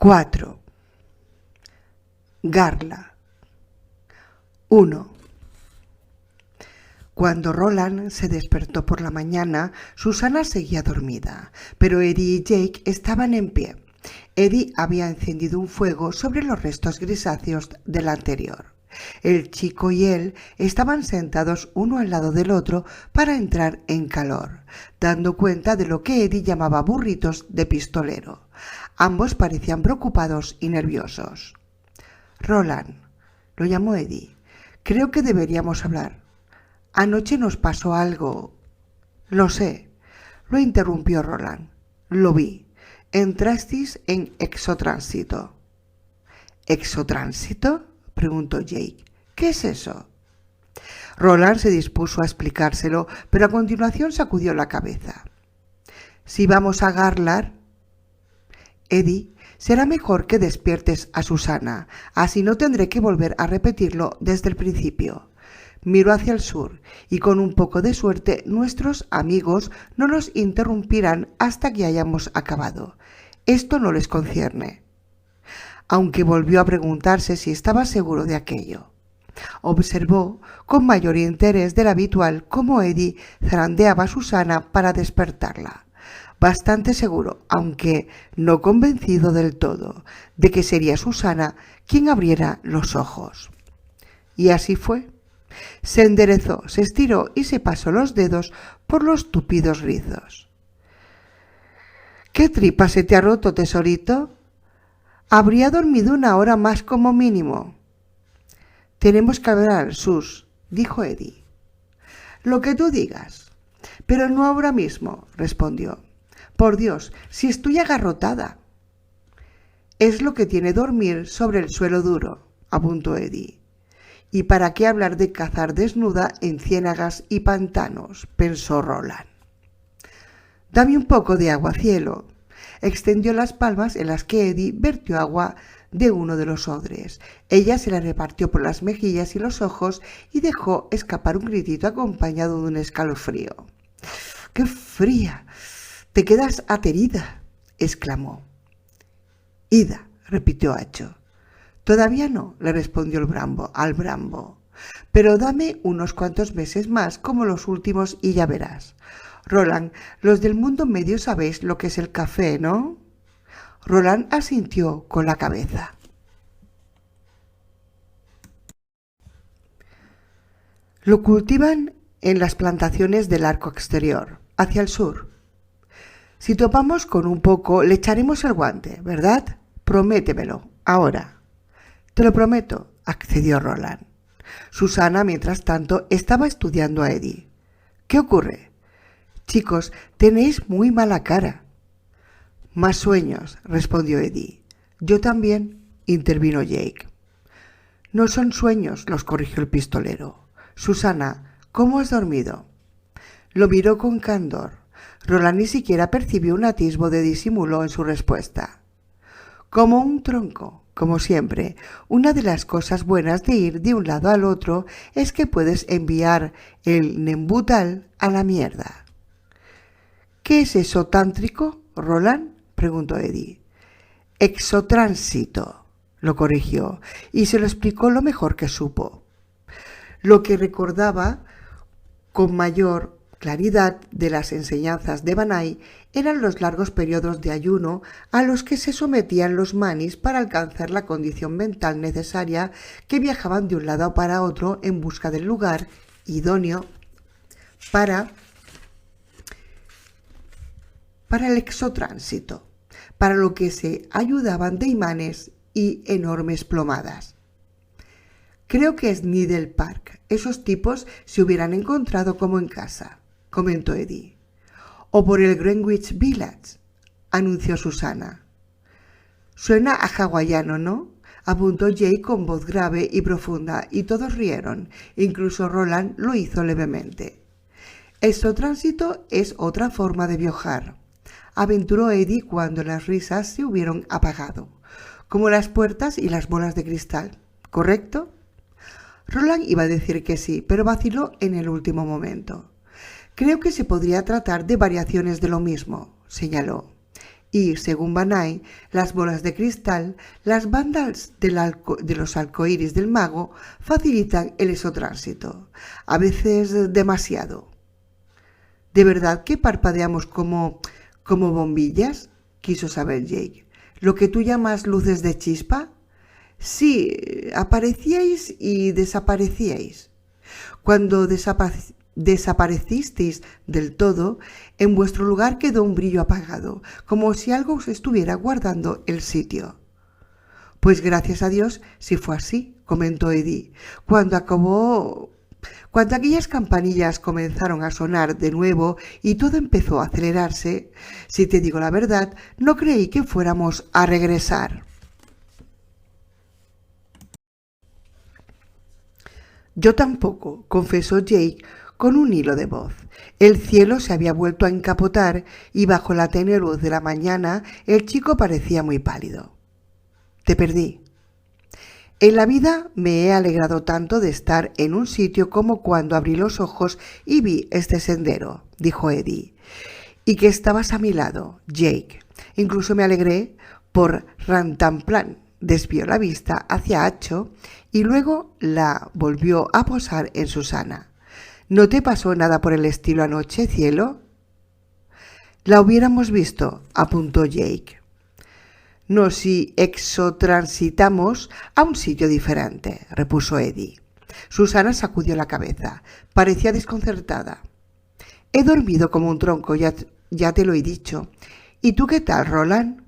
4. Garla. 1. Cuando Roland se despertó por la mañana, Susana seguía dormida, pero Eddie y Jake estaban en pie. Eddie había encendido un fuego sobre los restos grisáceos del anterior. El chico y él estaban sentados uno al lado del otro para entrar en calor, dando cuenta de lo que Eddie llamaba burritos de pistolero. Ambos parecían preocupados y nerviosos. «Roland», lo llamó Eddie, «creo que deberíamos hablar. Anoche nos pasó algo». «Lo sé», lo interrumpió Roland. «Lo vi. Entrasteis en exotránsito». «¿Exotránsito?», preguntó Jake. «¿Qué es eso?». Roland se dispuso a explicárselo, pero a continuación sacudió la cabeza. «Si vamos a Garlar, Eddie, será mejor que despiertes a Susana, así no tendré que volver a repetirlo desde el principio». Miró hacia el sur y con un poco de suerte nuestros amigos no nos interrumpirán hasta que hayamos acabado. Esto no les concierne. Aunque volvió a preguntarse si estaba seguro de aquello. Observó con mayor interés del habitual cómo Eddie zarandeaba a Susana para despertarla. Bastante seguro, aunque no convencido del todo, de que sería Susana quien abriera los ojos. Y así fue. Se enderezó, se estiró y se pasó los dedos por los tupidos rizos. «¿Qué tripa se te ha roto, tesorito? Habría dormido 1 hora más como mínimo». «Tenemos que hablar, Sus», dijo Eddie. «Lo que tú digas. Pero no ahora mismo», respondió. «Por Dios, si estoy agarrotada». «Es lo que tiene dormir sobre el suelo duro», apuntó Eddie. «¿Y para qué hablar de cazar desnuda en ciénagas y pantanos?», pensó Roland. «Dame un poco de agua, cielo». Extendió las palmas en las que Eddie vertió agua de uno de los odres. Ella se la repartió por las mejillas y los ojos y dejó escapar un gritito acompañado de un escalofrío. «¡Qué fría! Te quedas aterida», exclamó. «Ida», repitió Acho. «Todavía no», le respondió al Brambo. «Pero dame unos cuantos meses más como los últimos y ya verás. Roland, los del mundo medio sabéis lo que es el café, ¿no?» Roland asintió con la cabeza. Lo cultivan en las plantaciones del arco exterior, hacia el sur. Si topamos con un poco, le echaremos el guante, ¿verdad? Prométemelo, ahora. «Te lo prometo», accedió Roland. Susana, mientras tanto, estaba estudiando a Eddie. «¿Qué ocurre?» «Chicos, tenéis muy mala cara». «Más sueños», respondió Eddie. «Yo también», intervino Jake. «No son sueños», los corrigió el pistolero. «Susana, ¿cómo has dormido?» Lo miró con candor. Roland ni siquiera percibió un atisbo de disimulo en su respuesta. «Como un tronco. Como siempre, una de las cosas buenas de ir de un lado al otro es que puedes enviar el nembutal a la mierda». «¿Qué es eso tántrico, Roland?», preguntó Eddie. «Exotránsito», lo corrigió, y se lo explicó lo mejor que supo. Lo que recordaba con mayor claridad de las enseñanzas de Banai eran los largos periodos de ayuno a los que se sometían los manis para alcanzar la condición mental necesaria, que viajaban de un lado para otro en busca del lugar idóneo para el exotránsito, para lo que se ayudaban de imanes y enormes plomadas. «Creo que es Needle Park. Esos tipos se hubieran encontrado como en casa», comentó Eddie. «O por el Greenwich Village», anunció Susana. «Suena a hawaiano, ¿no?», apuntó Jake con voz grave y profunda, y todos rieron, incluso Roland lo hizo levemente. «Exotránsito es otra forma de viajar», aventuró Eddie cuando las risas se hubieron apagado. «Como las puertas y las bolas de cristal, ¿correcto?». Roland iba a decir que sí, pero vaciló en el último momento. «Creo que se podría tratar de variaciones de lo mismo», señaló. y, según Van Eyck, las bolas de cristal, las bandas de los arcoíris del mago facilitan el exotránsito, a veces demasiado. ¿De verdad que parpadeamos como bombillas?, quiso saber Jake. ¿Lo que tú llamas luces de chispa? Sí, aparecíais y desaparecíais. Cuando desaparecisteis del todo, en vuestro lugar quedó un brillo apagado, como si algo os estuviera guardando el sitio. Pues gracias a Dios si fue así, comentó Eddie. Cuando aquellas campanillas comenzaron a sonar de nuevo y todo empezó a acelerarse, si te digo la verdad, no creí que fuéramos a regresar. Yo tampoco, confesó Jake con un hilo de voz. El cielo se había vuelto a encapotar y bajo la tenue luz de la mañana el chico parecía muy pálido. Te perdí. En la vida me he alegrado tanto de estar en un sitio como cuando abrí los ojos y vi este sendero, dijo Eddie, y que estabas a mi lado, Jake. Incluso me alegré por Rantanplan. Desvió la vista hacia Acho y luego la volvió a posar en Susana. ¿No te pasó nada por el estilo anoche, cielo? La hubiéramos visto, apuntó Jake. No si exotransitamos a un sitio diferente, repuso Eddie. Susana sacudió la cabeza. Parecía desconcertada. He dormido como un tronco, ya te lo he dicho. ¿Y tú qué tal, Roland?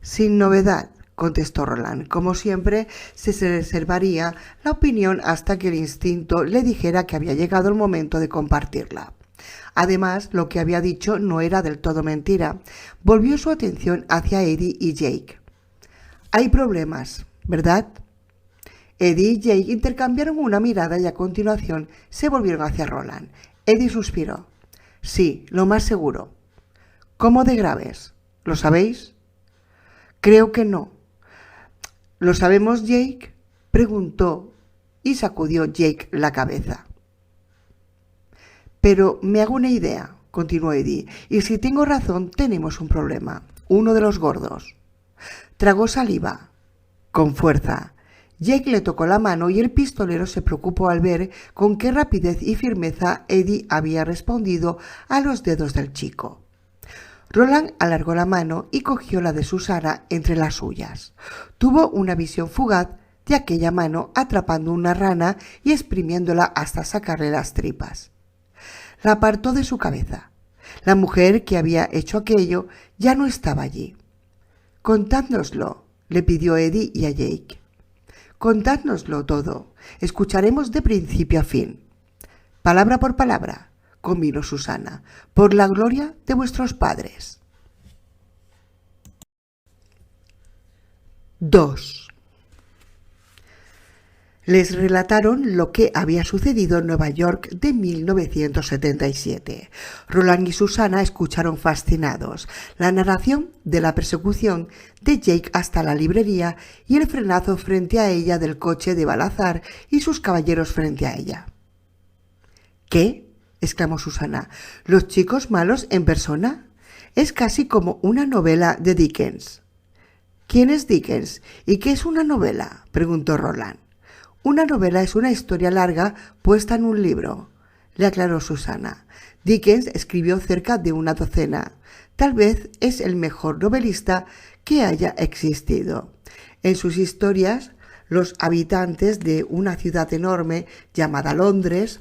Sin novedad, contestó Roland. Como siempre, se reservaría la opinión hasta que el instinto le dijera que había llegado el momento de compartirla. Además, lo que había dicho no era del todo mentira. Volvió su atención hacia Eddie y Jake. Hay problemas, ¿verdad? Eddie y Jake intercambiaron una mirada y a continuación se volvieron hacia Roland. Eddie suspiró. Sí, lo más seguro. ¿Cómo de graves? ¿Lo sabéis? Creo que no. ¿Lo sabemos, Jake? Preguntó y sacudió Jake la cabeza. Pero me hago una idea, continuó Eddie, y si tengo razón tenemos un problema, uno de los gordos. Tragó saliva, con fuerza. Jake le tocó la mano y el pistolero se preocupó al ver con qué rapidez y firmeza Eddie había respondido a los dedos del chico. Roland alargó la mano y cogió la de Susana entre las suyas. Tuvo una visión fugaz de aquella mano atrapando una rana y exprimiéndola hasta sacarle las tripas. La apartó de su cabeza. La mujer que había hecho aquello ya no estaba allí. «Contádnoslo», le pidió Eddie y a Jake. «Contádnoslo todo. Escucharemos de principio a fin». «Palabra por palabra», convino Susana, «por la gloria de vuestros padres». 2. Les relataron lo que había sucedido en Nueva York de 1977. Roland y Susana escucharon fascinados la narración de la persecución de Jake hasta la librería y el frenazo frente a ella del coche de Balazar y sus caballeros frente a ella. ¿Qué?, exclamó Susana. ¿Los chicos malos en persona? Es casi como una novela de Dickens. ¿Quién es Dickens? ¿Y qué es una novela?, preguntó Roland. Una novela es una historia larga puesta en un libro, le aclaró Susana. Dickens escribió cerca de una docena. Tal vez es el mejor novelista que haya existido. En sus historias, los habitantes de una ciudad enorme llamada Londres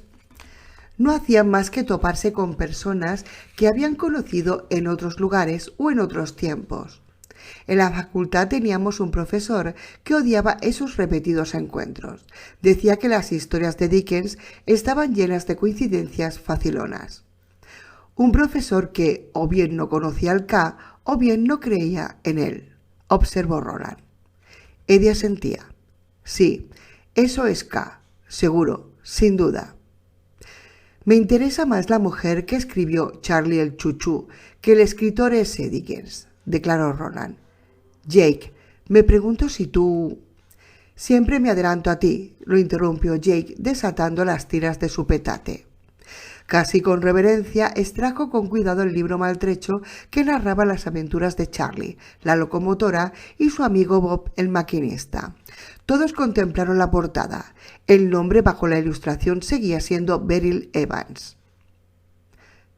no hacían más que toparse con personas que habían conocido en otros lugares o en otros tiempos. En la facultad teníamos un profesor que odiaba esos repetidos encuentros. Decía que las historias de Dickens estaban llenas de coincidencias facilonas. Un profesor que o bien no conocía al K o bien no creía en él, observó Roland. Eddie asentía. Sí, eso es K, seguro, sin duda. Me interesa más la mujer que escribió Charlie el Chuchú que el escritor ese Dickens, declaró Roland. Jake, me pregunto si tú... Siempre me adelanto a ti, lo interrumpió Jake desatando las tiras de su petate. Casi con reverencia extrajo con cuidado el libro maltrecho que narraba las aventuras de Charlie, la locomotora, y su amigo Bob, el maquinista. Todos contemplaron la portada. El nombre bajo la ilustración seguía siendo Beryl Evans.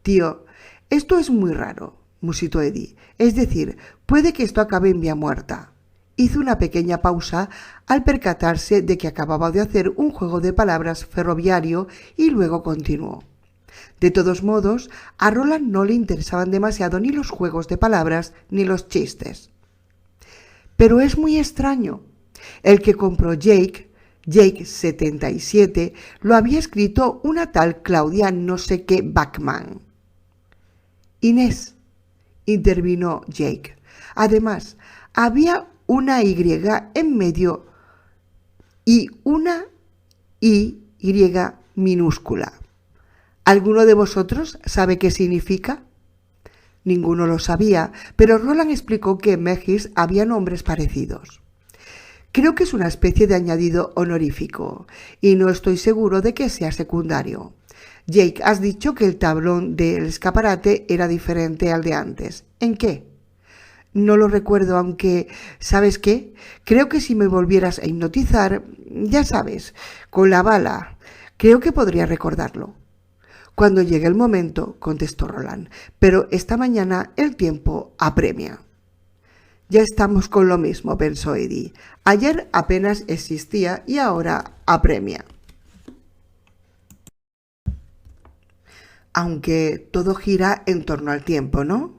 «Tío, esto es muy raro», musitó Eddie. «Es decir, puede que esto acabe en vía muerta». Hizo una pequeña pausa al percatarse de que acababa de hacer un juego de palabras ferroviario y luego continuó. De todos modos, a Roland no le interesaban demasiado ni los juegos de palabras ni los chistes. «Pero es muy extraño. El que compró Jake 77, lo había escrito una tal Claudia no sé qué Bachman». «Inés», intervino Jake. «Además, había una Y en medio y una Y minúscula. ¿Alguno de vosotros sabe qué significa?» Ninguno lo sabía, pero Roland explicó que en Megis había nombres parecidos. «Creo que es una especie de añadido honorífico, y no estoy seguro de que sea secundario. Jake, has dicho que el tablón del escaparate era diferente al de antes. ¿En qué?» «No lo recuerdo, aunque, ¿sabes qué? Creo que si me volvieras a hipnotizar, ya sabes, con la bala, creo que podría recordarlo». «Cuando llegue el momento», contestó Roland, «pero esta mañana el tiempo apremia». «Ya estamos con lo mismo», pensó Eddie. «Ayer apenas existía y ahora apremia». Aunque todo gira en torno al tiempo, ¿no?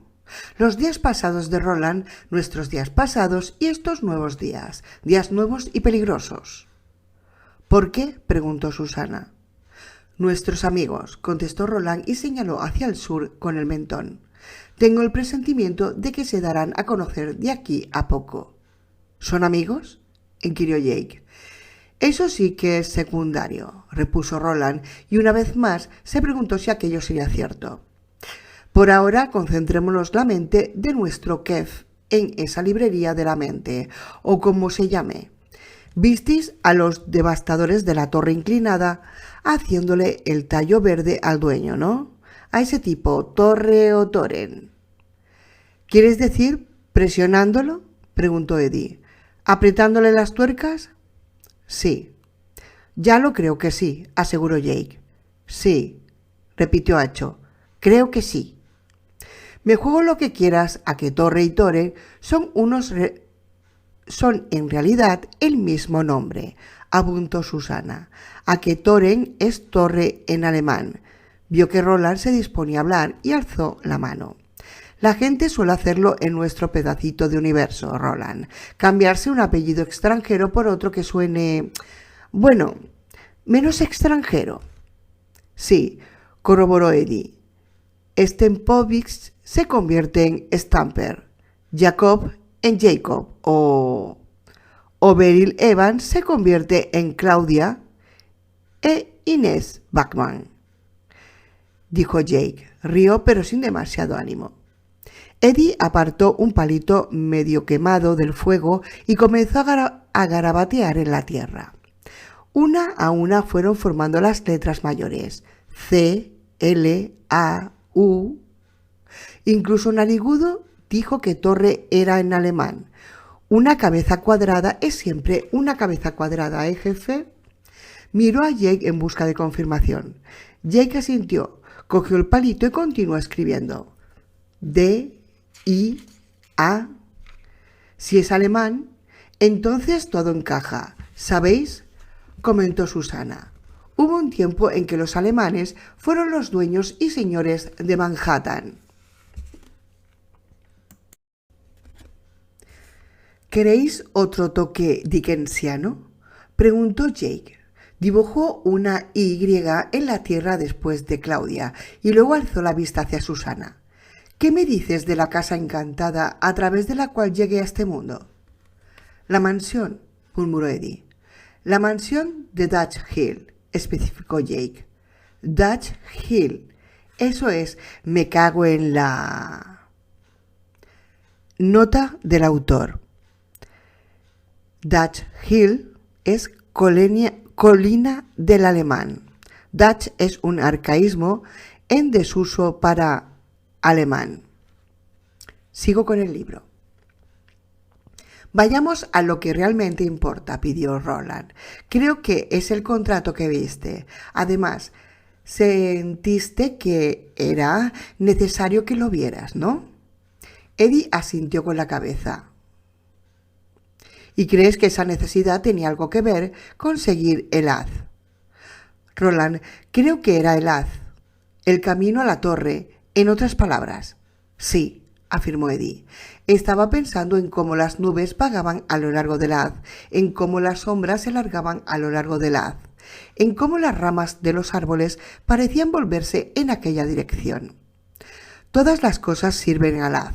Los días pasados de Roland, nuestros días pasados y estos nuevos días nuevos y peligrosos. «¿Por qué?», preguntó Susana. «Nuestros amigos», contestó Roland y señaló hacia el sur con el mentón. «Tengo el presentimiento de que se darán a conocer de aquí a poco». «¿Son amigos?», inquirió Jake. «Eso sí que es secundario», repuso Roland, y una vez más se preguntó si aquello sería cierto. «Por ahora concentrémonos la mente de nuestro Kev en esa librería de la mente, o como se llame. Visteis a los devastadores de la torre inclinada haciéndole el tallo verde al dueño, ¿no? A ese tipo, Torre o Toren». «¿Quieres decir presionándolo?», preguntó Eddie. «¿Apretándole las tuercas?». «Sí». «Ya lo creo que sí», aseguró Jake. «Sí», repitió Acho. «Creo que sí». «Me juego lo que quieras a que Torre y Toren son en realidad el mismo nombre», apuntó Susana. «A que Toren es torre en alemán». Vio que Roland se disponía a hablar y alzó la mano. «La gente suele hacerlo en nuestro pedacito de universo, Roland. Cambiarse un apellido extranjero por otro que suene, bueno, menos extranjero». «Sí», corroboró Eddie. «Stempovich se convierte en Stamper, Jacob en Jacob, o Beryl Evans se convierte en Claudia e Inés Bachman», dijo Jake. Rió, pero sin demasiado ánimo. Eddie apartó un palito medio quemado del fuego y comenzó a garabatear en la tierra. Una a una fueron formando las letras mayores: C, L, A, U. Incluso Narigudo dijo que torre era en alemán. «Una cabeza cuadrada es siempre una cabeza cuadrada, ¿eh, jefe?». Miró a Jake en busca de confirmación. Jake asintió, cogió el palito y continuó escribiendo. D, I, A. «Si es alemán, entonces todo encaja, ¿sabéis?», comentó Susana. «Hubo un tiempo en que los alemanes fueron los dueños y señores de Manhattan». «¿Queréis otro toque dickensiano?», preguntó Jake. Dibujó una Y en la tierra después de Claudia y luego alzó la vista hacia Susana. «¿Qué me dices de la casa encantada a través de la cual llegué a este mundo?». «La mansión», murmuró Eddie. «La mansión de Dutch Hill», especificó Jake. «Dutch Hill. Eso es, me cago en la...». Nota del autor. Dutch Hill es colina del alemán. Dutch es un arcaísmo en desuso para alemán. Sigo con el libro. Vayamos a lo que realmente importa, pidió Roland. Creo que es el contrato que viste. Además, sentiste que era necesario que lo vieras, ¿no? Eddie asintió con la cabeza. ¿Y crees que esa necesidad tenía algo que ver con seguir el haz? Roland, creo que era el haz. El camino a la torre, en otras palabras. Sí, afirmó Eddie. Estaba pensando en cómo las nubes vagaban a lo largo del haz, en cómo las sombras se alargaban a lo largo del haz, en cómo las ramas de los árboles parecían volverse en aquella dirección. Todas las cosas sirven al haz,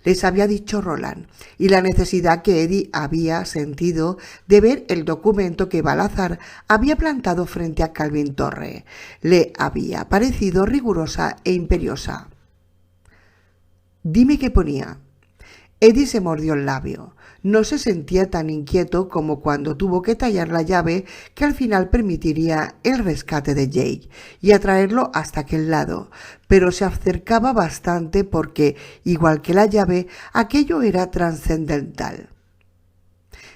les había dicho Roland, y la necesidad que Eddie había sentido de ver el documento que Balazar había plantado frente a Calvin Torre le había parecido rigurosa e imperiosa. Dime qué ponía. Eddie se mordió el labio. No se sentía tan inquieto como cuando tuvo que tallar la llave que al final permitiría el rescate de Jake y atraerlo hasta aquel lado, pero se acercaba bastante porque, igual que la llave, aquello era trascendental.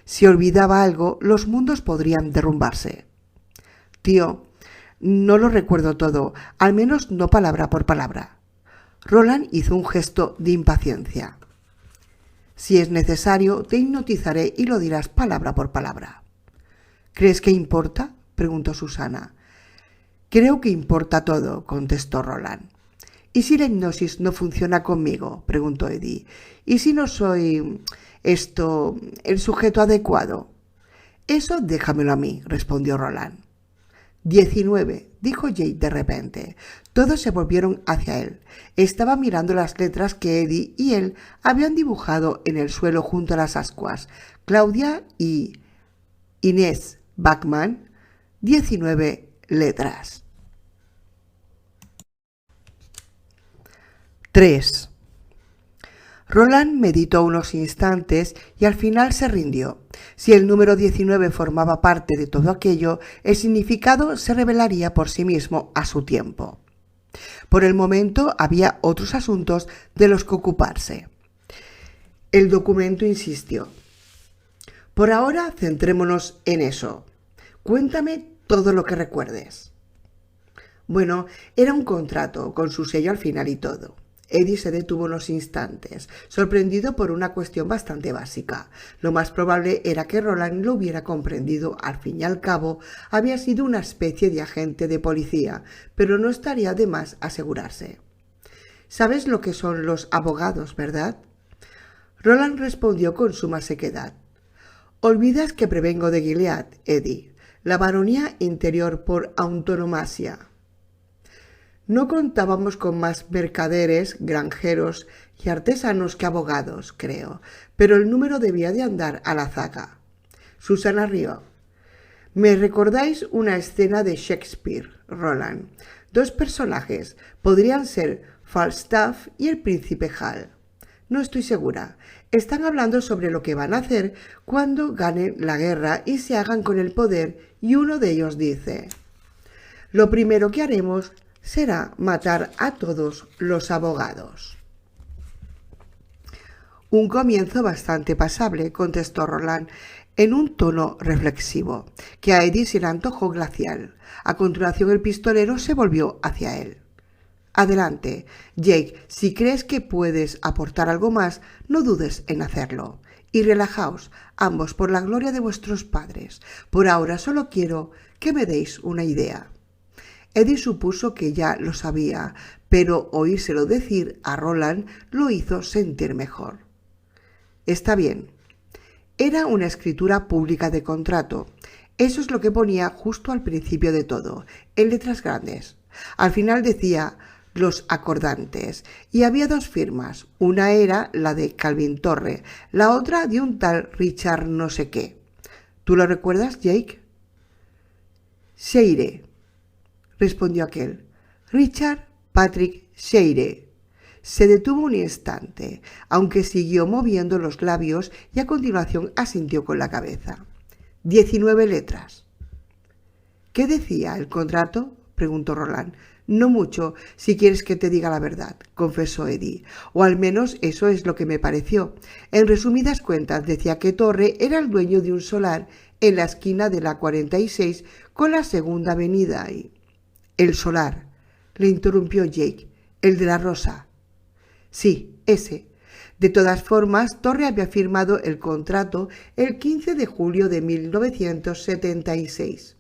Si olvidaba algo, los mundos podrían derrumbarse. Tío, no lo recuerdo todo, al menos no palabra por palabra. Roland hizo un gesto de impaciencia. Si es necesario, te hipnotizaré y lo dirás palabra por palabra. ¿Crees que importa?, preguntó Susana. Creo que importa todo, contestó Roland. ¿Y si la hipnosis no funciona conmigo?, preguntó Eddie. ¿Y si no soy el sujeto adecuado? Eso déjamelo a mí, respondió Roland. 19, dijo Jake de repente. Todos se volvieron hacia él. Estaba mirando las letras que Eddie y él habían dibujado en el suelo junto a las ascuas. Claudia y Inés Bachmann, 19 letras. 3. Roland meditó unos instantes y al final se rindió. Si el número 19 formaba parte de todo aquello, el significado se revelaría por sí mismo a su tiempo. Por el momento había otros asuntos de los que ocuparse. El documento insistió. Por ahora centrémonos en eso. Cuéntame todo lo que recuerdes. Bueno, era un contrato con su sello al final y todo. Eddie se detuvo unos instantes, sorprendido por una cuestión bastante básica. Lo más probable era que Roland lo hubiera comprendido. Al fin y al cabo, había sido una especie de agente de policía, pero no estaría de más asegurarse. ¿Sabes lo que son los abogados, verdad? Roland respondió con suma sequedad. Olvidas que prevengo de Gilead, Eddie, la baronía interior por antonomasia. No contábamos con más mercaderes, granjeros y artesanos que abogados, creo, pero el número debía de andar a la zaga. Susana rió. ¿Me recordáis una escena de Shakespeare, Roland? Dos personajes, podrían ser Falstaff y el príncipe Hal. No estoy segura. Están hablando sobre lo que van a hacer cuando ganen la guerra y se hagan con el poder, y uno de ellos dice: lo primero que haremos será matar a todos los abogados. Un comienzo bastante pasable, contestó Roland en un tono reflexivo, que a Eddie se le antojó glacial. A continuación el pistolero se volvió hacia él. Adelante, Jake, si crees que puedes aportar algo más, no dudes en hacerlo. Y relajaos, ambos, por la gloria de vuestros padres. Por ahora solo quiero que me deis una idea. Eddie supuso que ya lo sabía, pero oírselo decir a Roland lo hizo sentir mejor. Está bien. Era una escritura pública de contrato. Eso es lo que ponía justo al principio de todo, en letras grandes. Al final decía los acordantes, y había dos firmas. Una era la de Calvin Torre, la otra de un tal Richard no sé qué. ¿Tú lo recuerdas, Jake? Shire, respondió aquel. Richard Patrick Shire. Se detuvo un instante, aunque siguió moviendo los labios, y a continuación asintió con la cabeza. 19 letras. ¿Qué decía el contrato?, preguntó Roland. No mucho, si quieres que te diga la verdad, confesó Eddie. O al menos eso es lo que me pareció. En resumidas cuentas, decía que Torre era el dueño de un solar en la esquina de la 46 con la Segunda Avenida y... El solar, le interrumpió Jake. El de la rosa. Sí, ese. De todas formas, Torre había firmado el contrato el 15 de julio de 1976.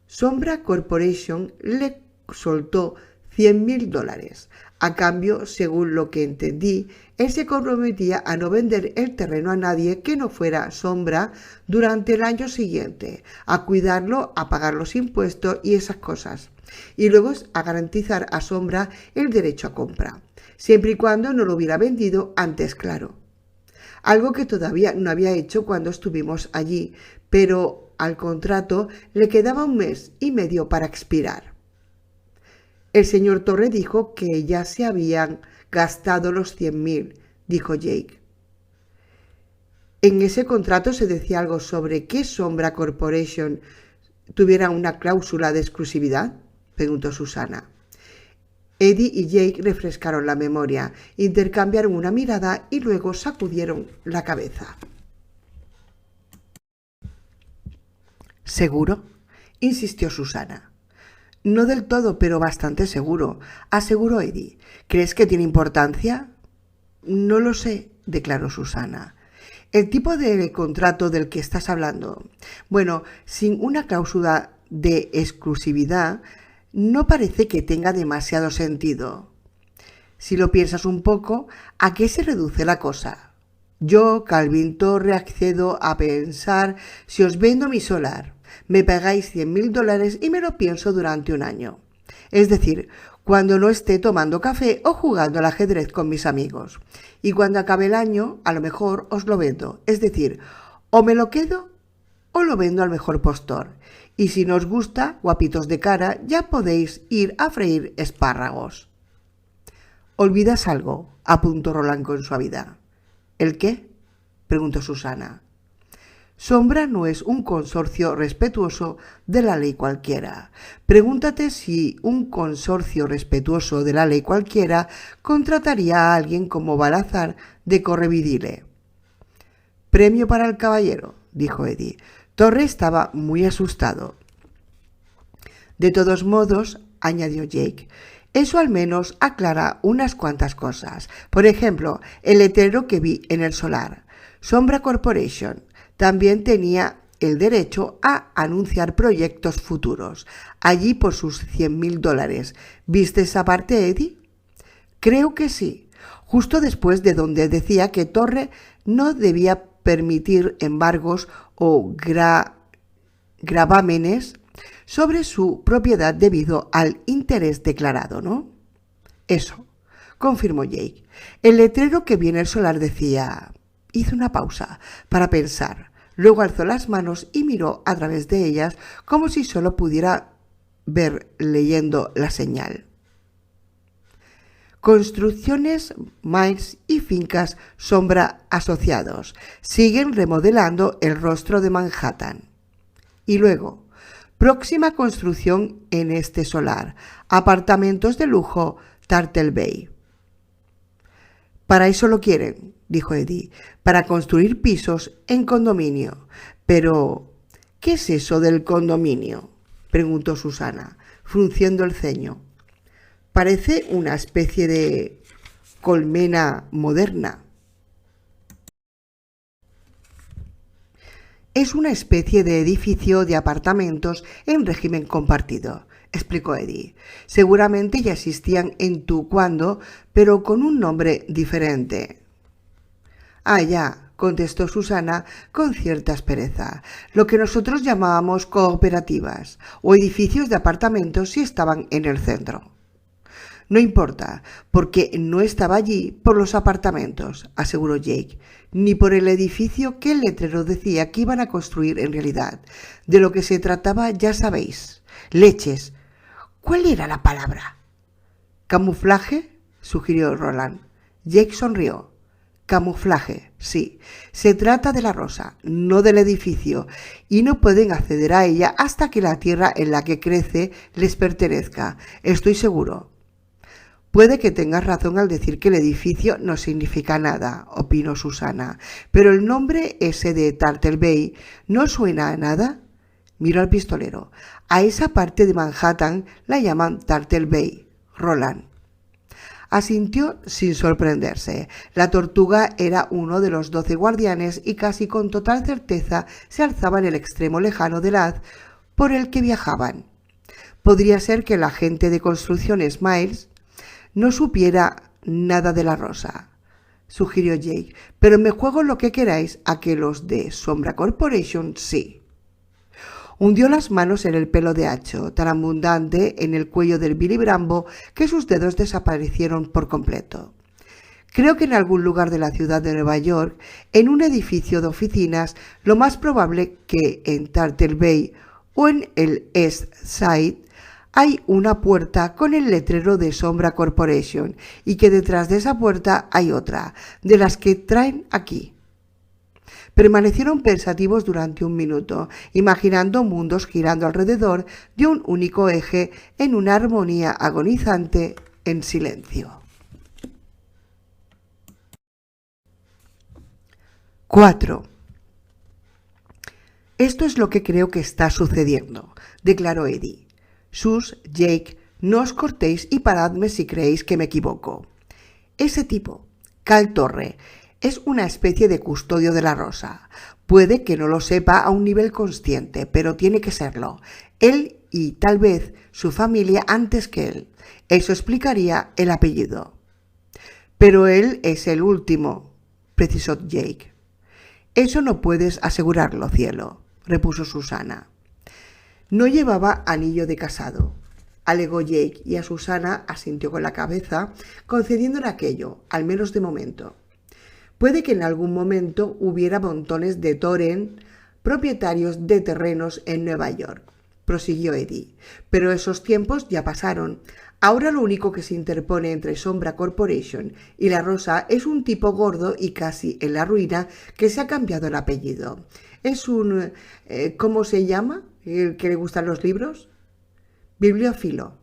Sombra Corporation le soltó $100,000. A cambio, según lo que entendí, él se comprometía a no vender el terreno a nadie que no fuera Sombra durante el año siguiente, a cuidarlo, a pagar los impuestos y esas cosas, y luego a garantizar a Sombra el derecho a compra, siempre y cuando no lo hubiera vendido antes, claro. Algo que todavía no había hecho cuando estuvimos allí, pero al contrato le quedaba 1 mes y medio para expirar. El señor Torre dijo que ya se habían gastado los 100,000, dijo Jake. ¿En ese contrato se decía algo sobre que Sombra Corporation tuviera una cláusula de exclusividad?, preguntó Susana. Eddie y Jake refrescaron la memoria, intercambiaron una mirada y luego sacudieron la cabeza. ¿Seguro?, insistió Susana. No del todo, pero bastante seguro, aseguró Eddie. ¿Crees que tiene importancia? No lo sé, declaró Susana. ¿El tipo de contrato del que estás hablando? Bueno, sin una cláusula de exclusividad, no parece que tenga demasiado sentido. Si lo piensas un poco, ¿a qué se reduce la cosa? Yo, Calvin Torre, accedo a pensar si os vendo mi solar. Me pagáis $100,000 y me lo pienso durante 1 año. Es decir, cuando no esté tomando café o jugando al ajedrez con mis amigos. Y cuando acabe el año, a lo mejor os lo vendo. Es decir, o me lo quedo o lo vendo al mejor postor. Y si no os gusta, guapitos de cara, ya podéis ir a freír espárragos. «Olvidas algo», apuntó Roland con suavidad. «¿El qué?», preguntó Susana. Sombra no es un consorcio respetuoso de la ley cualquiera. Pregúntate si un consorcio respetuoso de la ley cualquiera contrataría a alguien como Balazar de Correvidile. «Premio para el caballero», dijo Eddie. Torre estaba muy asustado. «De todos modos», añadió Jake, «eso al menos aclara unas cuantas cosas. Por ejemplo, el letrero que vi en el solar. Sombra Corporation también tenía el derecho a anunciar proyectos futuros. Allí por sus $100,000. ¿Viste esa parte, Eddie?» «Creo que sí. Justo después de donde decía que Torre no debía permitir embargos o gravámenes sobre su propiedad debido al interés declarado, ¿no?» «Eso», confirmó Jake. «El letrero que vi en el solar decía...». Hizo una pausa para pensar, luego alzó las manos y miró a través de ellas como si solo pudiera ver leyendo la señal. «Construcciones, Miles y fincas Sombra asociados siguen remodelando el rostro de Manhattan». Y luego, «próxima construcción en este solar, apartamentos de lujo, Turtle Bay». «Para eso lo quieren», dijo Eddie, «para construir pisos en condominio». «Pero, ¿qué es eso del condominio?», preguntó Susana, frunciendo el ceño. «Parece una especie de colmena moderna». «Es una especie de edificio de apartamentos en régimen compartido», explicó Eddie. «Seguramente ya existían en Tucuando, pero con un nombre diferente». «Ah, ya», contestó Susana con cierta aspereza. «Lo que nosotros llamábamos cooperativas o edificios de apartamentos si estaban en el centro». «No importa, porque no estaba allí por los apartamentos», aseguró Jake, «ni por el edificio que el letrero decía que iban a construir en realidad. De lo que se trataba ya sabéis. Leches. ¿Cuál era la palabra?» «Camuflaje», sugirió Roland. Jake sonrió. Camuflaje, sí. Se trata de la rosa, no del edificio, y no pueden acceder a ella hasta que la tierra en la que crece les pertenezca. Estoy seguro. Puede que tengas razón al decir que el edificio no significa nada, opinó Susana, pero el nombre ese de Turtle Bay ¿no suena a nada? Miró al pistolero. A esa parte de Manhattan la llaman Turtle Bay, Roland. Asintió sin sorprenderse. La tortuga era uno de los 12 guardianes y casi con total certeza se alzaba en el extremo lejano del haz por el que viajaban. Podría ser que el agente de construcciones Miles no supiera nada de la rosa, sugirió Jake, pero me juego lo que queráis a que los de Sombra Corporation sí. Hundió las manos en el pelo de Hacho, tan abundante en el cuello del Billy Brambo que sus dedos desaparecieron por completo. Creo que en algún lugar de la ciudad de Nueva York, en un edificio de oficinas, lo más probable que en Turtle Bay o en el East Side, hay una puerta con el letrero de Sombra Corporation y que detrás de esa puerta hay otra, de las que traen aquí. Permanecieron pensativos durante un minuto, imaginando mundos girando alrededor de un único eje en una armonía agonizante en silencio. 4. Esto es lo que creo que está sucediendo, declaró Eddie. Sus, Jake, no os cortéis y paradme si creéis que me equivoco. Ese tipo, Cal Torre, es una especie de custodio de la rosa. Puede que no lo sepa a un nivel consciente, pero tiene que serlo. Él y tal vez su familia antes que él. Eso explicaría el apellido. Pero él es el último, precisó Jake. Eso no puedes asegurarlo, cielo, repuso Susana. No llevaba anillo de casado, alegó Jake, y a Susana asintió con la cabeza, concediéndole aquello, al menos de momento. Puede que en algún momento hubiera montones de Toren, propietarios de terrenos en Nueva York, prosiguió Eddie, pero esos tiempos ya pasaron. Ahora lo único que se interpone entre Sombra Corporation y la Rosa es un tipo gordo y casi en la ruina que se ha cambiado el apellido. Es un... ¿cómo se llama? ¿El que le gustan los libros? Bibliófilo,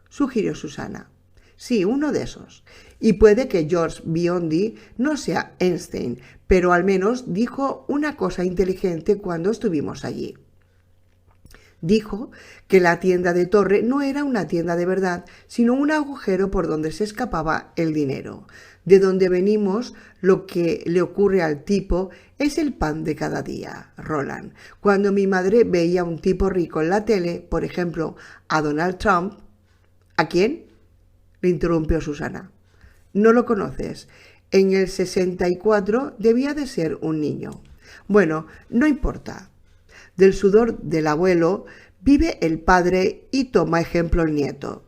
sugirió Susana. Sí, uno de esos. Y puede que George Biondi no sea Einstein, pero al menos dijo una cosa inteligente cuando estuvimos allí. Dijo que la tienda de Torre no era una tienda de verdad, sino un agujero por donde se escapaba el dinero. De donde venimos, lo que le ocurre al tipo es el pan de cada día, Roland. Cuando mi madre veía a un tipo rico en la tele, por ejemplo, a Donald Trump... ¿A quién?, le interrumpió Susana. ¿No lo conoces? En el 64 debía de ser un niño. Bueno, no importa. Del sudor del abuelo vive el padre y toma ejemplo el nieto.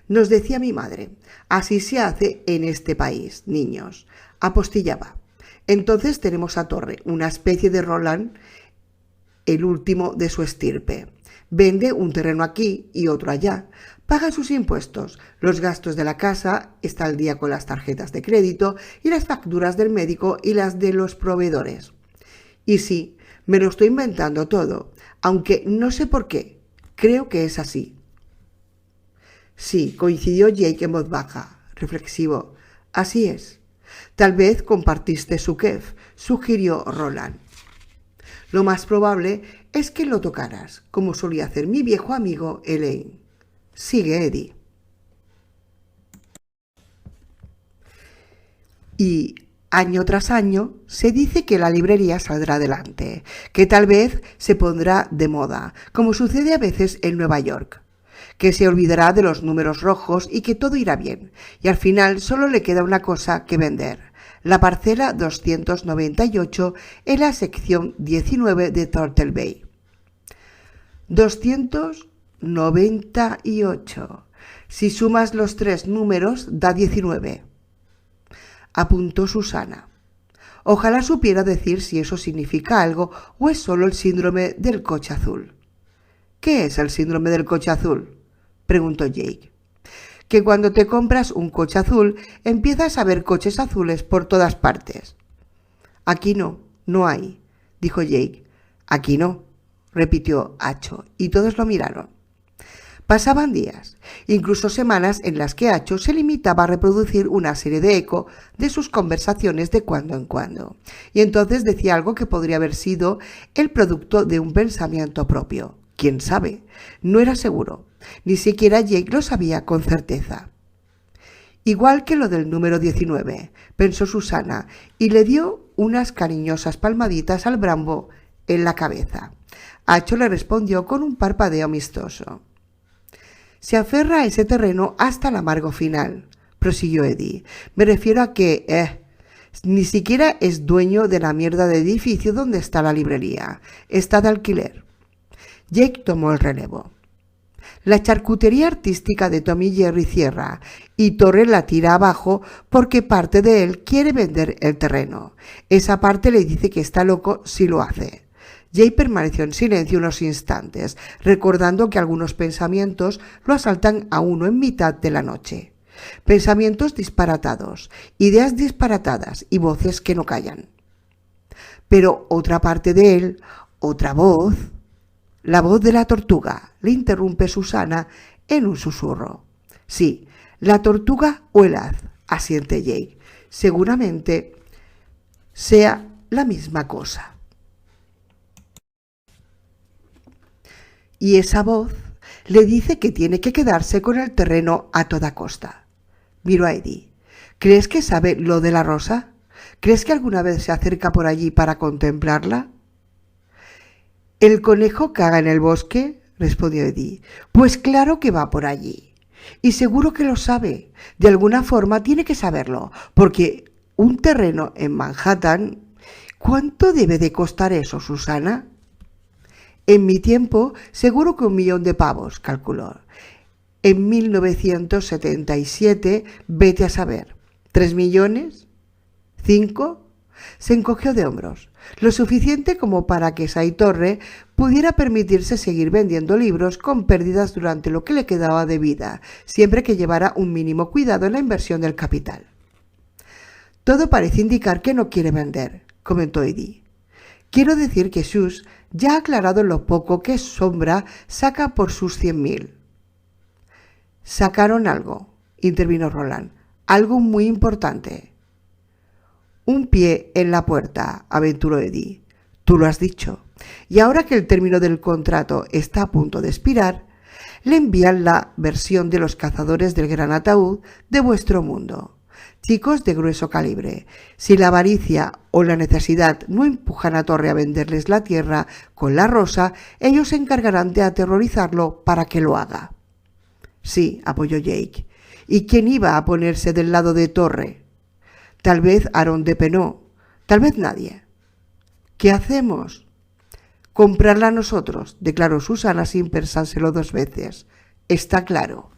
Nos decía mi madre, así se hace en este país, niños. Apostillaba. Entonces tenemos a Torre, una especie de Roland, el último de su estirpe. Vende un terreno aquí y otro allá. Paga sus impuestos, los gastos de la casa, está al día con las tarjetas de crédito y las facturas del médico y las de los proveedores. Y sí, me lo estoy inventando todo, aunque no sé por qué. Creo que es así. Sí, coincidió Jake en voz baja, reflexivo. Así es. Tal vez compartiste su kef, sugirió Roland. Lo más probable es que lo tocaras, como solía hacer mi viejo amigo Elaine. Sigue Eddie. Y año tras año se dice que la librería saldrá adelante, que tal vez se pondrá de moda, como sucede a veces en Nueva York, que se olvidará de los números rojos y que todo irá bien, y al final solo le queda una cosa que vender, la parcela 298 en la sección 19 de Turtle Bay. 298. Si sumas los tres números da 19. Apuntó Susana. Ojalá supiera decir si eso significa algo o es solo el síndrome del coche azul. ¿Qué es el síndrome del coche azul?, preguntó Jake. que cuando te compras un coche azul empiezas a ver coches azules por todas partes. Aquí no hay, dijo Jake. Aquí no, repitió Acho, y todos lo miraron. Pasaban días, incluso semanas en las que Acho se limitaba a reproducir una serie de eco de sus conversaciones de cuando en cuando, y entonces decía algo que podría haber sido el producto de un pensamiento propio. ¿Quién sabe? No era seguro. Ni siquiera Jake lo sabía con certeza. Igual que lo del número 19, pensó Susana, y le dio unas cariñosas palmaditas al Brambo en la cabeza. Acho le respondió con un parpadeo amistoso. Se aferra a ese terreno hasta el amargo final, prosiguió Eddie. Me refiero a que, ni siquiera es dueño de la mierda de edificio donde está la librería. Está de alquiler. Jake tomó el relevo. La charcutería artística de Tom y Jerry cierra y Torre la tira abajo porque parte de él quiere vender el terreno. Esa parte le dice que está loco si lo hace. Jake permaneció en silencio unos instantes, recordando que algunos pensamientos lo asaltan a uno en mitad de la noche. Pensamientos disparatados, ideas disparatadas y voces que no callan. Pero otra parte de él, otra voz, la voz de la tortuga, le interrumpe Susana en un susurro. Sí, la tortuga o el haz, asiente Jake. Seguramente sea la misma cosa. Y esa voz le dice que tiene que quedarse con el terreno a toda costa. Miró a Eddie. ¿Crees que sabe lo de la rosa? ¿Crees que alguna vez se acerca por allí para contemplarla? ¿El conejo caga en el bosque?, respondió Eddie. Pues claro que va por allí. Y seguro que lo sabe. De alguna forma tiene que saberlo, porque un terreno en Manhattan... ¿Cuánto debe de costar eso, Susana? En mi tiempo, seguro que 1 millón de pavos, calculó. En 1977, vete a saber. ¿3 millones? ¿5? Se encogió de hombros, lo suficiente como para que Saitorre pudiera permitirse seguir vendiendo libros con pérdidas durante lo que le quedaba de vida, siempre que llevara un mínimo cuidado en la inversión del capital. Todo parece indicar que no quiere vender, comentó Eddie. Quiero decir que Sus ya ha aclarado lo poco que Sombra saca por sus 100.000. Sacaron algo, intervino Roland, algo muy importante. Un pie en la puerta, aventuró Eddie. Tú lo has dicho. Y ahora que el término del contrato está a punto de expirar, le envían la versión de los cazadores del gran ataúd de vuestro mundo. Chicos de grueso calibre, si la avaricia o la necesidad no empujan a Torre a venderles la tierra con la rosa, ellos se encargarán de aterrorizarlo para que lo haga. Sí, apoyó Jake. ¿Y quién iba a ponerse del lado de Torre? Tal vez Aaron de Penó, tal vez nadie. ¿Qué hacemos? Comprarla nosotros, declaró Susana sin pensárselo 2 veces. Está claro.